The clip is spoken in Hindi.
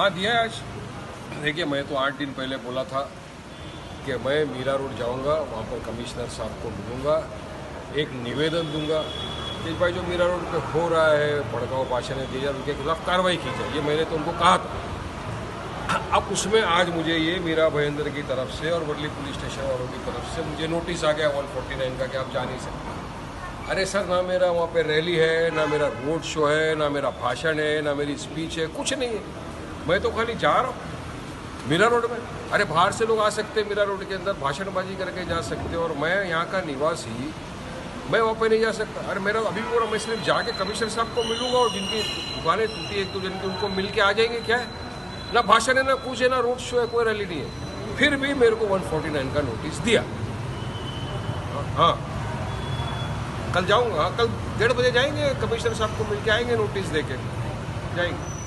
हाँ दिया है आज। देखिए मैं तो 8 दिन पहले बोला था कि मैं मीरा रोड जाऊंगा, वहाँ पर कमिश्नर साहब को मिलूंगा, एक निवेदन दूंगा कि भाई जो मीरा रोड पे हो रहा है भड़काऊ भाषण दी जाए, उनके खिलाफ कार्रवाई की जाए। ये मैंने तो उनको कहा था। अब उसमें आज मुझे ये मीरा भयंदर की तरफ से और वर्ली पुलिस स्टेशन वालों की तरफ से मुझे नोटिस आ गया 149 का कि आप जा नहीं सकते। अरे सर, ना मेरा वहाँ पे रैली है, ना मेरा रोड शो है, ना मेरा भाषण है, ना मेरी स्पीच है, कुछ नहीं है। मैं तो खाली जा रहा हूँ मीरा रोड में। अरे बाहर से लोग आ सकते हैं मीरा रोड के अंदर, भाषणबाजी करके जा सकते हैं, और मैं यहाँ का निवासी, मैं वहाँ पे नहीं जा सकता। अरे मेरा अभी पूरा, मैं सिर्फ जाके कमिश्नर साहब को मिलूंगा और जिनकी दुकानें टूटी एक दो जन की, उनको मिल के आ जाएंगे। क्या है, ना भाषण है, ना कुछ है, ना रोड शो है, कोई रैली नहीं है। फिर भी मेरे को 149 का नोटिस दिया। हाँ, कल जाऊँगा, कल 1:30 बजे जाएंगे, कमिश्नर साहब को मिल के आएंगे, नोटिस दे के जाएंगे।